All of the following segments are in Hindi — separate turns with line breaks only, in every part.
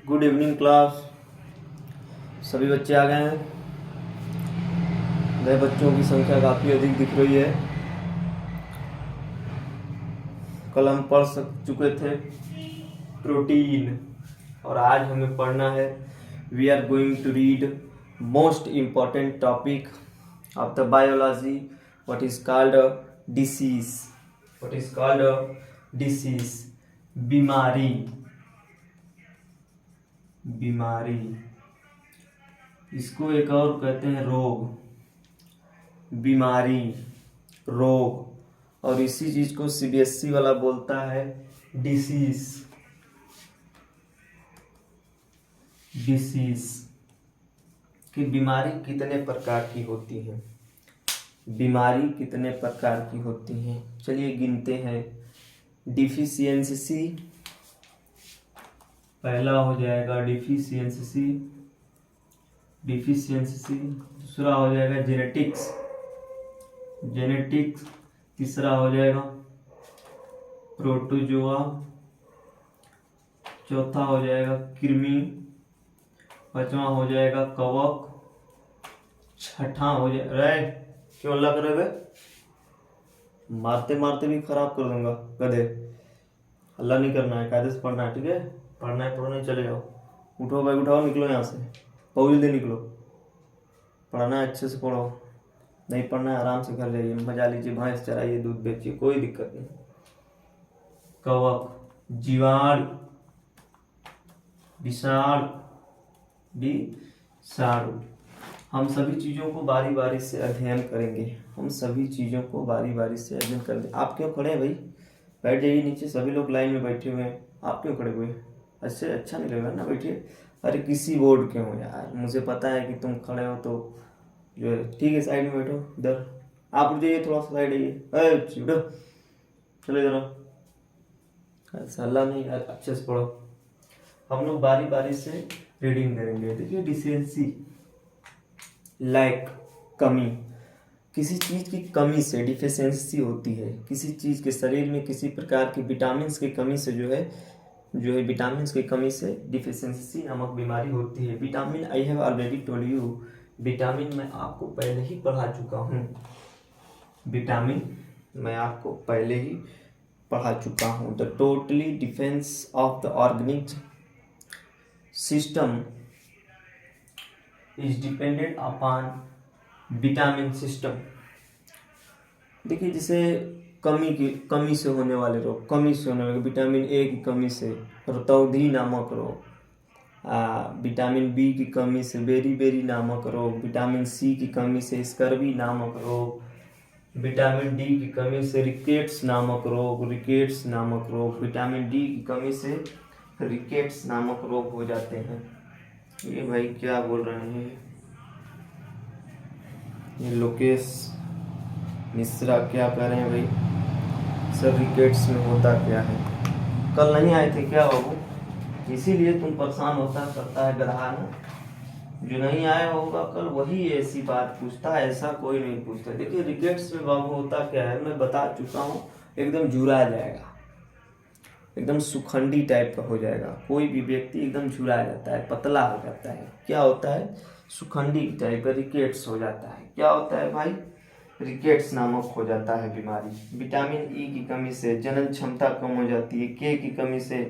Good evening class. सभी बच्चे आ गए हैं। नए बच्चों की संख्या काफ़ी अधिक दिख रही है। कल हम पढ़ चुके थे प्रोटीन और आज हमें पढ़ना है we are going to read most important topic of the biology what is called disease. What is called disease, बीमारी। बीमारी इसको एक और कहते हैं रोग। बीमारी, रोग। और इसी चीज को सीबीएसई वाला बोलता है डिसीज। डिसीज कि बीमारी कितने प्रकार की होती है। बीमारी कितने प्रकार की होती हैं, चलिए गिनते हैं। डिफिशियंसी, पहला हो जाएगा डिफिशियंसी। डिफिशियंसी दूसरा हो जाएगा जेनेटिक्स। जेनेटिक्स तीसरा हो जाएगा प्रोटोजोआ। चौथा हो जाएगा कृमि। पांचवा हो जाएगा कवक। छठा हो जाएगा क्यों अल्लाह करे बे, मारते मारते भी खराब कर दूंगा गधे। अल्लाह नहीं करना है, कायदे से पढ़ना है, ठीक है। पढ़ना है, पढ़ने चले जाओ। उठो भाई उठाओ, निकलो यहाँ से, पहुँच दे निकलो। पढ़ना है अच्छे से पढ़ो, नहीं पढ़ना है आराम से घर जाइए, मजा लीजिए, भैंस चराइए, दूध बेचिए, कोई दिक्कत नहीं। कवक, जीवाणु, विषाणु, विषाणु, हम सभी चीजों को बारी बारी से अध्ययन करेंगे। हम सभी चीजों को बारी बारी से अध्ययन करेंगे। आप क्यों खड़े हैं भाई, बैठ जाइए नीचे, सभी लोग लाइन में बैठे हुए हैं, आप क्यों खड़े हुए? अच्छे अच्छा नहीं लग रहा ना, बैठिए। अरे किसी बोर्ड के हो यार, मुझे पता है कि तुम खड़े हो तो जो है ठीक है, साइड में बैठो। इधर आप उठ जाइए, थोड़ा सा साइड आइए, चलो इधर। सलाह नहीं यार, अच्छे से पढ़ो। हम लोग बारी बारी से रीडिंग करेंगे। देखिए डिफिशियंसी, लैक, कमी। किसी चीज की कमी से डिफिशियंसी होती है। किसी चीज के शरीर में किसी प्रकार की विटामिन की कमी से जो है विटामिन की कमी से डिफिशियंसी नामक बीमारी होती है। Vitamin I have already told you, vitamin मैं आपको पहले ही पढ़ा चुका हूँ। विटामिन मैं आपको पहले ही पढ़ा चुका हूँ। The totally defence of the organic system is dependent upon vitamin system. देखिए जैसे कमी से होने वाले रोग, कमी से होने वाले विटामिन ए की कमी से रतौंधी नामक रोग, विटामिन बी की कमी से बेरी नामक रोग, विटामिन सी की कमी से स्कर्वी नामक रोग, विटामिन डी की कमी से रिकेट्स नामक रोग, विटामिन डी की कमी से रिकेट्स नामक रोग हो जाते हैं। ये भाई क्या बोल रहे हैं ये लोकेश मिश्रा, क्या कह रहे हैं भाई? सर रिकेट्स में होता क्या है? कल नहीं आए थे क्या बाबू, इसीलिए तुम परेशान होता करता है गधा ना। जो नहीं आया होगा कल वही ऐसी बात पूछता है, ऐसा कोई नहीं पूछता। देखिए रिकेट्स में बाबू होता क्या है, मैं बता चुका हूँ। एकदम झुरा जाएगा, एकदम सुखंडी टाइप का हो जाएगा। कोई भी व्यक्ति एकदम झुरा जाता है, पतला हो जाता है। क्या होता है? सुखंडी टाइप का रिकेट्स हो जाता है। क्या होता है भाई? रिकेट्स नामक हो जाता है बीमारी। विटामिन ई की कमी से जनन क्षमता कम हो जाती है। के की कमी से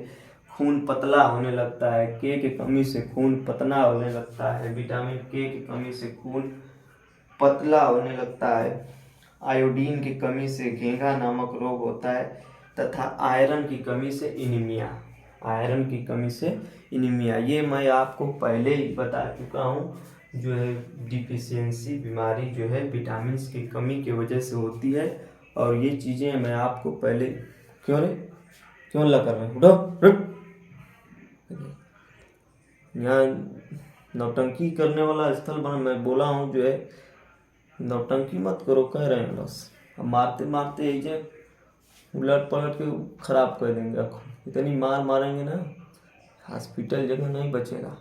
खून पतला होने लगता है। के की कमी से खून पतला होने लगता है। विटामिन के की कमी से खून पतला होने लगता है। आयोडीन की कमी से घेंघा नामक रोग होता है तथा आयरन की कमी से एनीमिया। आयरन की कमी से एनीमिया, ये मैं आपको पहले ही बता चुका हूँ। जो है डिफिशियंसी बीमारी जो है विटामिन की कमी की वजह से होती है। और ये चीज़ें मैं आपको पहले क्यों ला कर रहे हैं? उठो, यहाँ नौटंकी करने वाला स्थल बना, मैं बोला हूँ जो है नौटंकी मत करो, कह रहे हैं बस। अब मारते मारते ये उलट पलट के खराब कर देंगे। इतनी मार मारेंगे ना, हॉस्पिटल जगह नहीं बचेगा।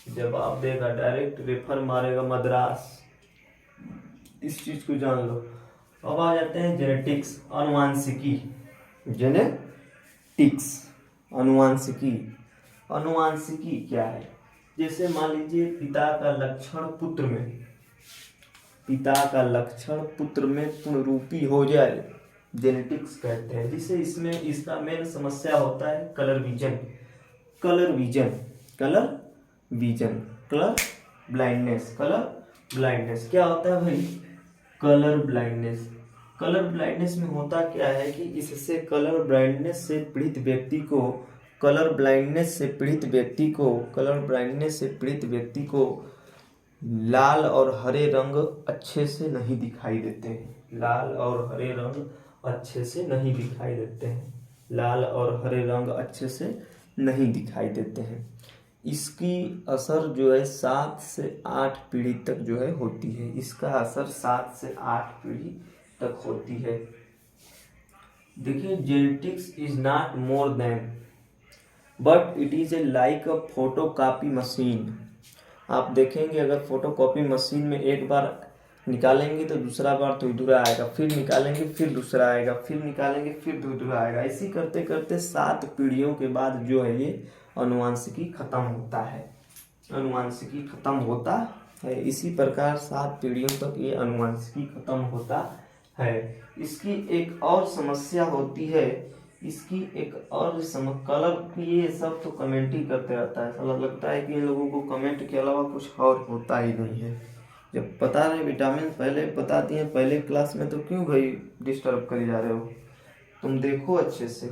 जवाब देगा, डायरेक्ट रेफर मारेगा मद्रास। इस चीज को जान लो। अब आ जाते हैं जेनेटिक्स, अनुवांशिकी। जेनेटिक्स, अनुवांशिकी। अनुवांशिकी क्या है? जैसे मान लीजिए पिता का लक्षण पुत्र में पुनरूपी हो जाए, जेनेटिक्स कहते हैं, जिसे इसमें इसका मेन समस्या होता है कलर ब्लाइंडनेस। क्या होता है भाई? कलर ब्लाइंडनेस में होता क्या है कि इससे कलर ब्लाइंडनेस से पीड़ित व्यक्ति को लाल और हरे रंग अच्छे से नहीं दिखाई देते हैं। इसकी असर जो है 7 से 8 पीढ़ी तक जो है होती है। देखिए, genetics is not more than but it is a like a photocopy machine. आप देखेंगे अगर फोटोकॉपी मशीन में एक बार निकालेंगे तो दूसरा बार तो दूसरा आएगा, फिर निकालेंगे फिर दूसरा आएगा, फिर निकालेंगे फिर दूसरा आएगा। ऐसी करते करते 7 पीढ़ियों के बाद जो है ये अनुवांशिकी खत्म होता है। इसी प्रकार 7 पीढ़ियों तक ये अनुवांशिकी खत्म होता है। इसकी एक और समस्या होती है, कलर की। ये सब तो कमेंट ही करते रहता है, साला लगता है कि इन लोगों को कमेंट के अलावा कुछ और होता ही नहीं है। जब पता रहे विटामिन पहले बता दिए पहले क्लास में, तो क्यों भाई डिस्टर्ब करे जा रहे हो? तुम देखो अच्छे से।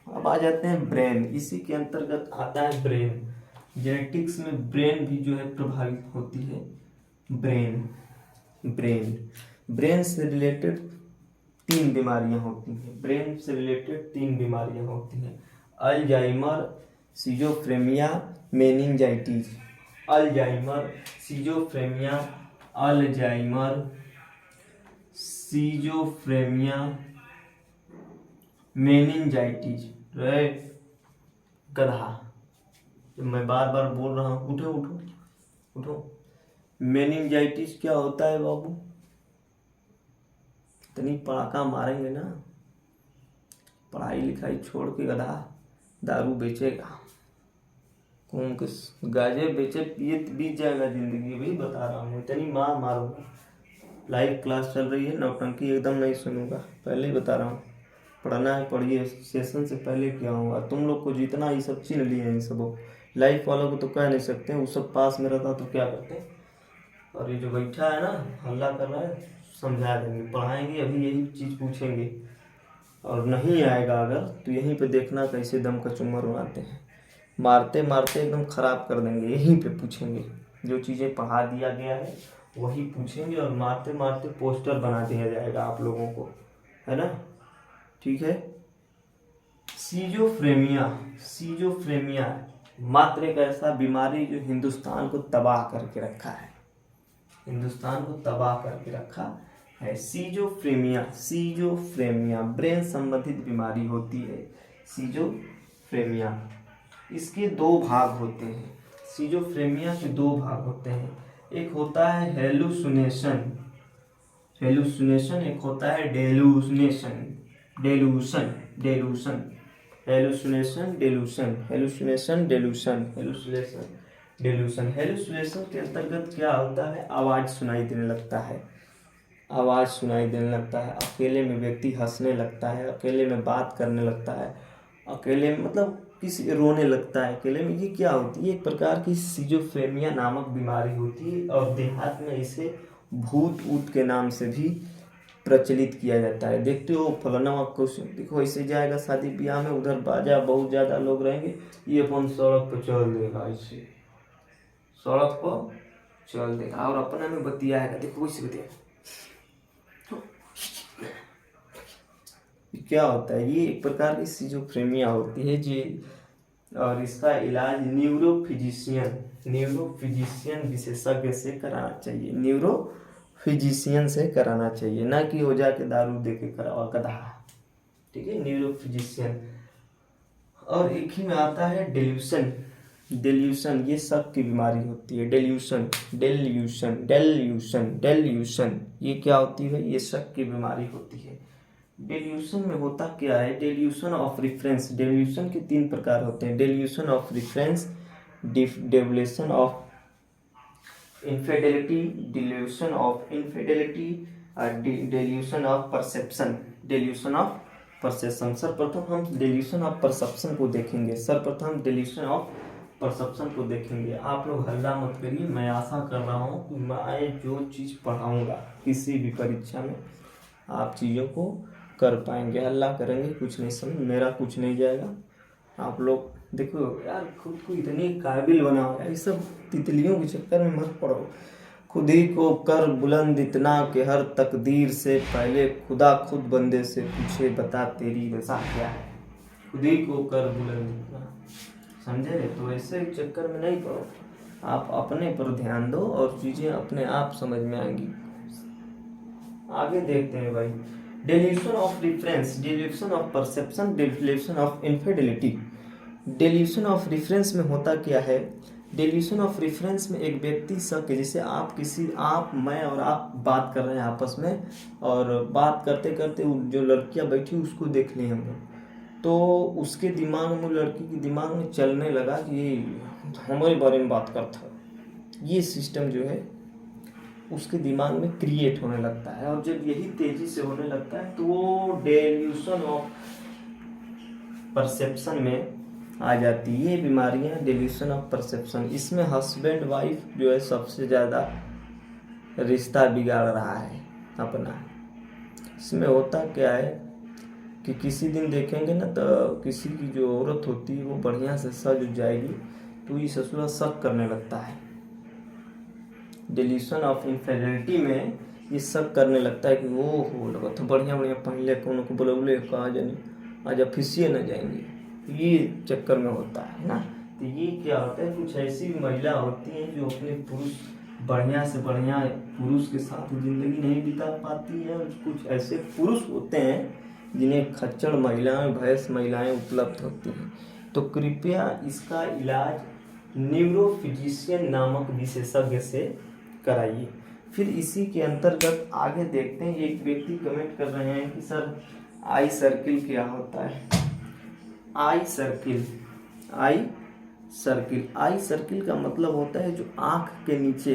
अब आ जाते हैं ब्रेन। इसी के अंतर्गत आता है ब्रेन। जेनेटिक्स में ब्रेन भी जो है प्रभावित होती है। ब्रेन से रिलेटेड 3 बीमारियां होती हैं। Alzheimer, schizophrenia, meningitis. मेनिंजाइटिस। गधा, मैं बार बार बोल रहा हूँ, उठो। मेनिंजाइटिस क्या होता है बाबू? इतनी पड़ाका मारेंगे ना, पढ़ाई लिखाई छोड़ के गधा दारू बेचेगा, कौन किस गाजे बेचे पिए बीत जाएगा जिंदगी। भी बता रहा हूँ, इतनी मार मारूंगा। लाइव क्लास चल रही है, नौटंकी एकदम नहीं सुनूंगा, पहले ही बता रहा हूँ। पढ़ना है पढ़िए, सेशन से पहले क्या होगा। तुम लोग को जितना ये सब चीन लिए इन सबों, लाइफ वालों को तो कह नहीं सकते, वो सब पास में रहता तो क्या करते। और ये जो बैठा है ना हल्ला कर रहा है, समझा देंगे, पढ़ाएंगे, अभी यही चीज़ पूछेंगे। और नहीं आएगा अगर तो यहीं पे देखना कैसे दम का चुम्मा उड़ाते हैं, मारते मारते एकदम ख़राब कर देंगे। यहीं पे पूछेंगे, जो चीज़ें पढ़ा दिया गया है वही पूछेंगे, और मारते मारते पोस्टर बना दिया जाएगा आप लोगों को, है ना? ठीक है। सीजोफ्रेनिया मात्र एक ऐसा बीमारी जो हिंदुस्तान को तबाह करके रखा है। सीजोफ्रेनिया ब्रेन संबंधित बीमारी होती है। सीजोफ्रेनिया, इसके 2 भाग होते हैं। सीजोफ्रेनिया के 2 भाग होते हैं। एक होता है हेलुसिनेशन, एक होता है डेलूशन। हेलुसिनेशन के अंतर्गत क्या होता है? आवाज सुनाई देने लगता है, अकेले में व्यक्ति हंसने लगता है, अकेले में बात करने लगता है, अकेले में मतलब किसी रोने लगता है अकेले में। ये क्या होती है? एक प्रकार की सिजोफ्रेनिया नामक बीमारी होती है, और देहात में इसे भूत ऊत के नाम से भी प्रचलित किया जाता है। देखते हो फलाना आपको देखो ऐसे जाएगा शादी ब्याह में, उधर बाजा बहुत ज़्यादा लोग रहेंगे, ये अपन सड़क पर चल देगा, ऐसे सड़क पर चल देगा और अपना में बतियाएगा। देखो वैसे बतियाएगा। क्या होता है? ये एक प्रकार की सिजोफ्रेनिया होती है जी, और इसका इलाज न्यूरोफिजिशियन विशेषज्ञ से कराना चाहिए, ना कि हो जाके दारू दे के करावा गधा। ठीक है, न्यूरोफिजिशियन। और एक ही में आता है डेल्यूशन, ये शक की बीमारी होती है। डेल्यूशन, ये क्या होती है? ये शक की बीमारी होती है। डेल्यूशन में होता क्या है, डेल्यूशन ऑफ रेफरेंस, डेल्यूशन के 3 प्रकार होते हैं, delusion of reference, delusion of infidelity, delusion of infidelity और delusion of perception, delusion of perception. सर्वप्रथम हम डेल्यूशन ऑफ परसेप्शन को देखेंगे, सर्वप्रथम डेल्यूशन ऑफ परसेप्शन को देखेंगे। आप लोग हल्ला मत करिए, मैं आशा कर रहा हूँ कि मैं जो चीज़ पढ़ाऊँगा किसी भी परीक्षा में आप चीज़ों को कर पाएंगे। हल्ला करेंगे कुछ नहीं समझ, मेरा कुछ नहीं जाएगा। आप लोग देखो यार, खुद को इतने काबिल बनाओ यार, ये सब तितलियों के चक्कर में मत पड़ो। खुद ही को कर बुलंद इतना कि हर तकदीर से पहले खुदा खुद बंदे से पूछे बता तेरी रज़ा क्या है। खुद ही को कर बुलंद इतना, समझे? तो ऐसे चक्कर में नहीं पड़ो, आप अपने पर ध्यान दो और चीज़ें अपने आप समझ में आएंगी। आगे देखते हैं भाई, dilution of reference, delusion of perception, delusion of infidelity. Dilution of reference में होता क्या है, डेल्यूशन ऑफ रेफरेंस में एक व्यक्ति शक, जैसे आप मैं और आप बात कर रहे हैं आपस में, और बात करते करते जो लड़कियां बैठी उसको देख ली हम लोग, तो उसके दिमाग में, लड़की के दिमाग में चलने लगा कि हमारे बारे में बात करता है। ये सिस्टम जो है उसके दिमाग में क्रिएट होने लगता है, और जब यही तेजी से होने लगता है तो वो डेल्यूशन ऑफ परसेप्शन में आ जाती है। ये बीमारियां डेल्यूशन ऑफ परसेप्शन, इसमें हस्बैंड वाइफ जो है सबसे ज़्यादा रिश्ता बिगाड़ रहा है अपना। इसमें होता क्या है कि किसी दिन देखेंगे ना, तो किसी की जो औरत होती है वो बढ़िया से सज जाएगी तो ये ससुरा शक करने लगता है। डेल्यूशन ऑफ इनफिडेलिटी में ये शक करने लगता है कि वो हो लगा तो बढ़िया बढ़िया पहले कौन को बुलौले कहा जानी आज ऑफिसिए न जाएंगे, ये चक्कर में होता है ना। तो ये क्या होता है, कुछ ऐसी महिला होती हैं जो अपने पुरुष बढ़िया से बढ़िया पुरुष के साथ ज़िंदगी नहीं बिता पाती है, और कुछ ऐसे पुरुष होते हैं जिन्हें खच्चर महिलाएं, भैंस महिलाएं उपलब्ध होती हैं। तो कृपया इसका इलाज न्यूरोफिजिशियन नामक विशेषज्ञ से कराइए। फिर इसी के अंतर्गत आगे देखते हैं, एक व्यक्ति कमेंट कर रहे हैं कि सर आई सर्किल क्या होता है। आई सर्किल, आई सर्किल, आई सर्किल का मतलब होता है जो आँख के नीचे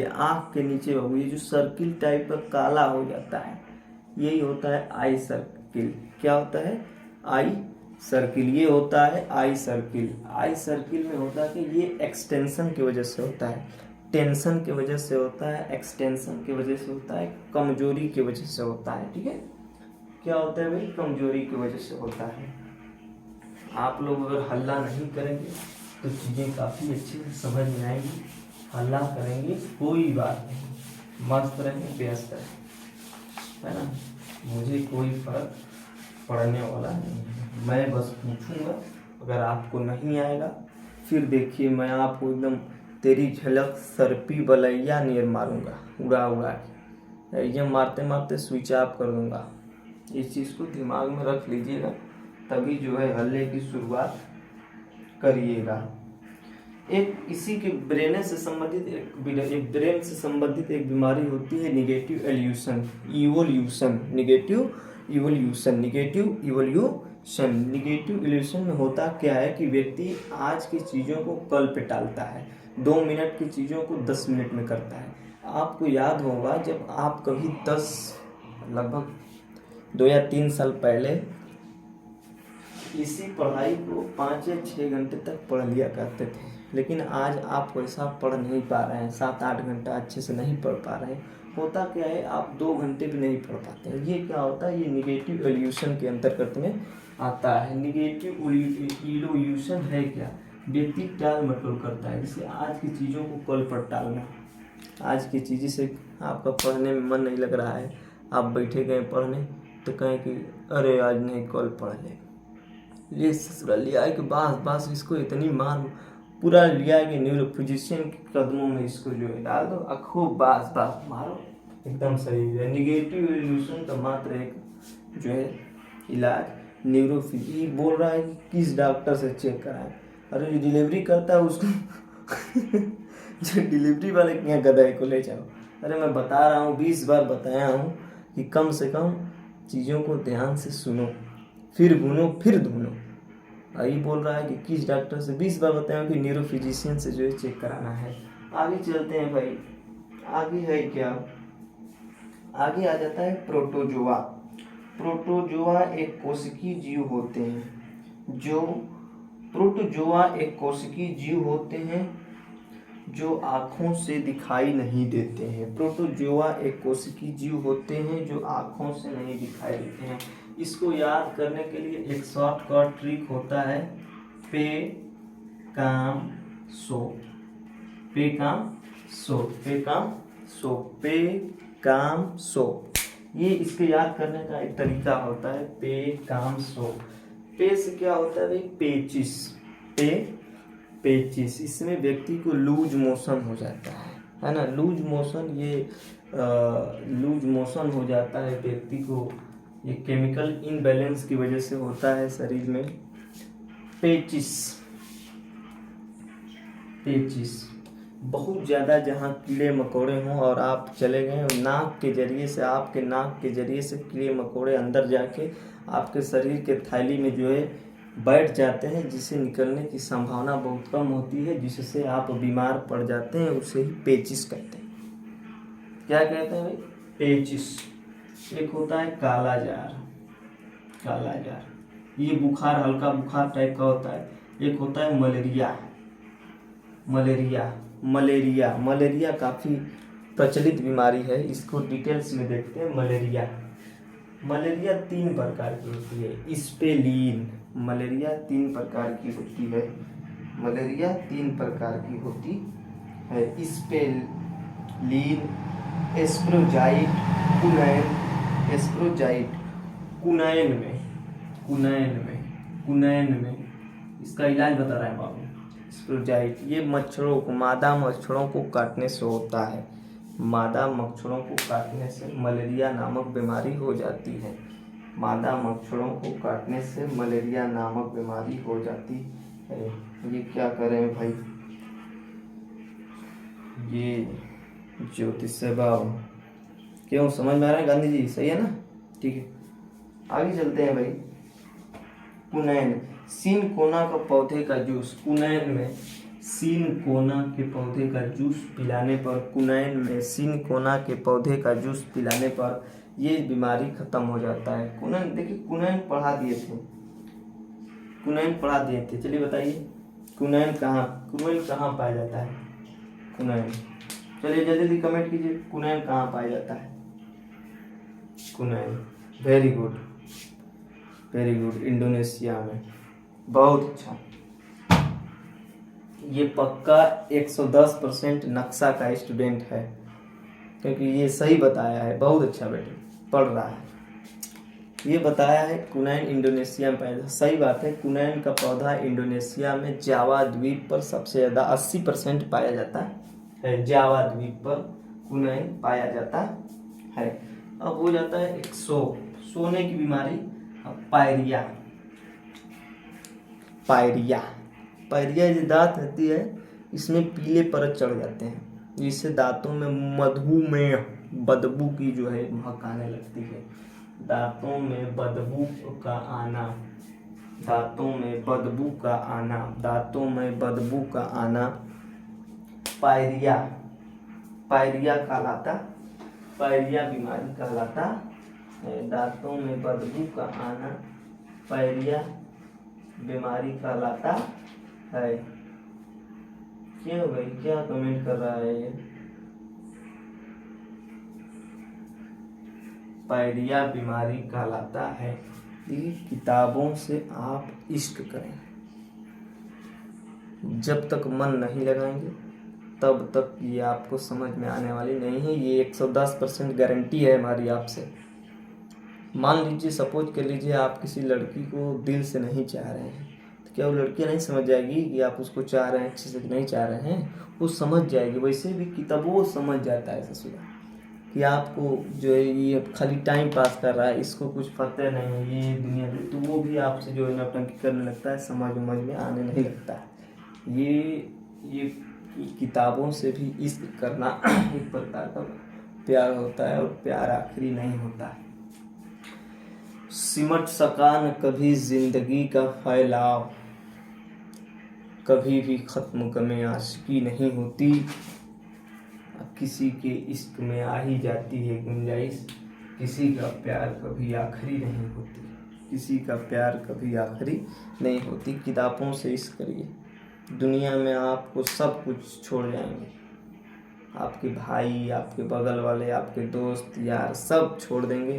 बाबू ये जो सर्किल टाइप का काला हो जाता है, यही होता है आई सर्किल। क्या होता है? आई सर्किल, ये होता है आई सर्किल। आई सर्किल में होता है कि ये एक्सटेंशन की वजह से होता है, टेंशन की वजह से होता है, एक्सटेंशन की वजह से होता है, कमजोरी की वजह से होता है। ठीक है, क्या होता है भाई? कमजोरी की वजह से होता है। आप लोग अगर हल्ला नहीं करेंगे तो चीज़ें काफ़ी अच्छी समझ में आएंगी। हल्ला करेंगे कोई बात नहीं, मस्त रहें, व्यस्त रहें, है ना, मुझे कोई फर्क पड़ने वाला नहीं है। मैं बस पूछूंगा, अगर आपको नहीं आएगा फिर देखिए मैं आपको एकदम तेरी झलक सरपी बलैया नियर मारूंगा, उड़ा उड़ा के, ये मारते मारते स्विच ऑफ कर दूंगा। इस चीज़ को दिमाग में रख लीजिएगा, तभी जो है हल्ले की शुरुआत करिएगा। एक इसी के ब्रेन से संबंधित एक बीमारी होती है निगेटिव इवोल्यूशन, निगेटिव इवोल्यूशन में होता क्या है कि व्यक्ति आज की चीज़ों को कल पे टालता है, 2 मिनट की चीज़ों को 10 मिनट में करता है। आपको याद होगा जब आप कभी लगभग 2 या 3 साल पहले इसी पढ़ाई को 5 या 6 घंटे तक पढ़ लिया करते थे, लेकिन आज आप वैसा पढ़ नहीं पा रहे हैं, 7-8 घंटा अच्छे से नहीं पढ़ पा रहे हैं। होता क्या है, आप 2 घंटे भी नहीं पढ़ पाते हैं। ये क्या होता है? ये निगेटिव इवोल्यूशन के अंतर्गत में आता है। निगेटिव इवोल्यूशन है क्या? व्यक्ति टाल मटोल करता है, जैसे आज की चीज़ों को कल पर टालना। आज की चीज़ें से आपका पढ़ने में मन नहीं लग रहा है, आप बैठे गए पढ़ने तो कहें कि अरे आज नहीं कल पढ़ ले ससुरा लिया कि बास इसको इतनी मार पूरा लिया कि न्यूरोफिजिशियन के कदमों में इसको जो है डाल दो, खूब बास मारो, एकदम सही है। निगेटिव इवोल्यूशन का मात्र एक जो है इलाज न्यूरोफिजी बोल रहा है कि किस डॉक्टर से चेक कराएं। अरे जो डिलीवरी करता है उसको जो डिलीवरी वाले के यहाँ गधे को ले जाओ। अरे मैं बता रहा हूँ, 20 बार बताया हूँ कि कम से कम चीज़ों को ध्यान से सुनो, फिर बुनो फिर धुनो। यही बोल रहा है कि किस डॉक्टर से 20 बार बताएं कि न्यूरोफिजिशियन से जो है चेक कराना है। आगे चलते हैं भाई, आगे है क्या, आगे आ जाता है प्रोटोजोआ। प्रोटोजोआ एक कोशिकीय जीव होते हैं जो प्रोटोजोआ एक कोशिकीय जीव होते हैं जो आँखों से दिखाई नहीं देते हैं। प्रोटोजोआ एक कोशिकीय जीव होते हैं जो आँखों से नहीं दिखाई देते हैं। इसको याद करने के लिए एक शॉर्टकट ट्रिक होता है, पे काम सो, पे काम सो, पे काम सो, पे काम सो। ये इसके याद करने का एक तरीका होता है, पे काम सो। पे से क्या होता है भाई, पेचिस, पे पेचिस। इसमें व्यक्ति को लूज मोशन हो जाता है ना, लूज मोशन, ये लूज मोशन हो जाता है व्यक्ति को, ये केमिकल इनबैलेंस की वजह से होता है शरीर में। पेचिस, पेचिस बहुत ज़्यादा जहाँ कीड़े मकोड़े हों और आप चले गए नाक के जरिए से, आपके नाक के जरिए से कीड़े मकोड़े अंदर जाके आपके शरीर के थैली में जो है बैठ जाते हैं, जिसे निकलने की संभावना बहुत कम होती है, जिससे आप बीमार पड़ जाते हैं, उसे ही पेचिस कहते हैं। क्या कहते हैं भाई, पेचिस। एक होता है काला जार, काला जार, ये बुखार, हल्का बुखार टाइप का होता है। एक होता है मलेरिया, मलेरिया, मलेरिया, मलेरिया काफ़ी प्रचलित बीमारी है, इसको डिटेल्स में देखते हैं। मलेरिया, मलेरिया 3 प्रकार की होती है। स्पेलिन, मलेरिया 3 प्रकार की होती है, मलेरिया 3 प्रकार की होती है। स्पेलिन, एस्प्रोजाइट, कुनैन, एस्प्रोजाइट, कुनैन में, कुनैन में, कुनैन में इसका इलाज बता रहा है बाबू। एस्प्रोजाइट ये मच्छरों को, मादा मच्छरों को काटने से होता है, मादा मच्छरों को काटने से मलेरिया नामक बीमारी हो जाती है, मादा मच्छरों को काटने से मलेरिया नामक बीमारी हो जाती है। ये क्या करें भाई, ये ज्योतिष से बाबू, क्यों समझ में आ रहा है गांधी जी, सही है ना, ठीक है। आगे चलते हैं भाई, कुनैन, सिनकोना का पौधे का जूस, कुनैन में सिनकोना के पौधे का जूस पिलाने पर, कुनैन में सिनकोना के पौधे का जूस पिलाने पर ये बीमारी खत्म हो जाता है। कुनैन, देखिए कुनैन पढ़ा दिए थे, कुनैन पढ़ा दिए थे, चलिए बताइए कुनैन कहाँ पाया जाता है, कुनैन, चलिए जल्दी जल्दी कमेंट कीजिए, कुनैन कहाँ पाया जाता है, कुनैन, very good, very good, Indonesia में, बहुत अच्छा। ये पक्का 110% नक्शा का स्टूडेंट है, क्योंकि ये सही बताया है, बहुत अच्छा बेटे पढ़ रहा है। ये बताया है कुनैन इंडोनेशिया में पाया, सही बात है। कुनैन का पौधा इंडोनेशिया में जावा द्वीप पर सबसे ज़्यादा 80% पाया जाता है, जावा द्वीप पर कुनैन पाया जाता है। अब हो जाता है एक सोने की बीमारी, पायरिया, पायरिया, पायरिया जो दांत रहती है इसमें पीले परत चढ़ जाते हैं, जिससे दांतों में मधुमेह, बदबू की जो है महक आने लगती है, दांतों में बदबू का आना, दांतों में बदबू का आना, दांतों में बदबू का आना, पायरिया, पायरिया कहलाता, पायरिया बीमारी कहलाता है। दांतों में बदबू का आना पायरिया बीमारी कहलाता है। क्यों भाई, क्या कमेंट कर रहा है ये, पायरिया बीमारी कहलाता है। ये किताबों से आप इश्क करें, जब तक मन नहीं लगाएंगे तब तक ये आपको समझ में आने वाली नहीं है। ये 110% गारंटी है हमारी आपसे। मान लीजिए, सपोज कर लीजिए आप किसी लड़की को दिल से नहीं चाह रहे हैं, तो क्या वो लड़की नहीं समझ जाएगी कि आप उसको चाह रहे हैं, अच्छे से नहीं चाह रहे हैं, वो समझ जाएगी। वैसे भी किताबों समझ जाता है ससुरा कि आपको जो है ये खाली टाइम पास कर रहा है, इसको कुछ पता नहीं है ये दुनिया में, तो वो भी आपसे जो है नौटंकी करने लगता है, समझ में आने नहीं लगता है। ये किताबों से भी इश्क करना एक प्रकार का प्यार होता है, और प्यार आखिरी नहीं होता है। सिमट सका न कभी जिंदगी का फैलाव, कभी भी खत्म गमे आशिकी नहीं होती, किसी के इश्क में आ ही जाती है गुंजाइश, किसी का प्यार कभी आखिरी नहीं होती, किसी का प्यार कभी आखिरी नहीं होती। किताबों से इश्क करिए, दुनिया में आपको सब कुछ छोड़ जाएंगे, आपके भाई, आपके बगल वाले, आपके दोस्त यार सब छोड़ देंगे,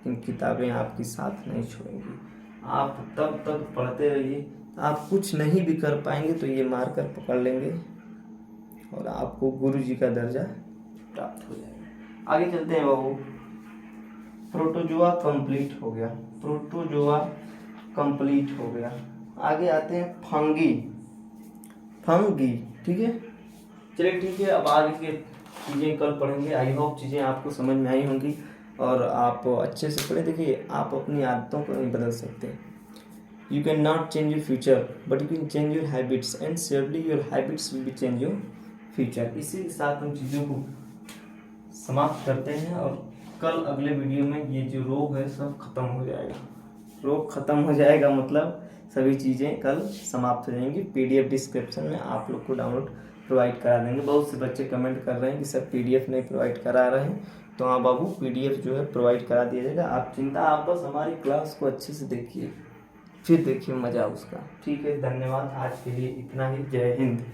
लेकिन किताबें आपकी साथ नहीं छोड़ेंगी। आप तब तक पढ़ते रहिए, आप कुछ नहीं भी कर पाएंगे तो ये मार कर पकड़ लेंगे और आपको गुरु जी का दर्जा प्राप्त हो जाएगा। आगे चलते हैं बाबू। प्रोटोजोआ कंप्लीट हो गया, प्रोटोजोआ कंप्लीट हो गया। आगे आते हैं फंगी, फंगी, ठीक है। चलिए ठीक है, अब आगे के चीज़ें कल पढ़ेंगे। आई होप चीज़ें आपको समझ में आई होंगी और आप अच्छे से पढ़े। देखिए, आप अपनी आदतों को नहीं बदल सकते। You can not change your future but you can change your habits and surely your habits will be change your future. इसी के साथ हम चीज़ों को समाप्त करते हैं और कल अगले वीडियो में ये जो रोग है सब खत्म हो जाएगा। रोग खत्म हो जाएगा मतलब सभी चीज़ें कल समाप्त हो जाएंगी। PDF डिस्क्रिप्शन में आप लोग को डाउनलोड प्रोवाइड करा देंगे। बहुत से बच्चे कमेंट कर रहे हैं कि सर PDF नहीं प्रोवाइड करा रहे हैं, तो हाँ बाबू, PDF जो है प्रोवाइड करा दिया जाएगा। आप बस हमारी क्लास को अच्छे से देखिए, फिर देखिए मज़ा उसका। ठीक है, धन्यवाद। आज के लिए इतना ही। जय हिंद।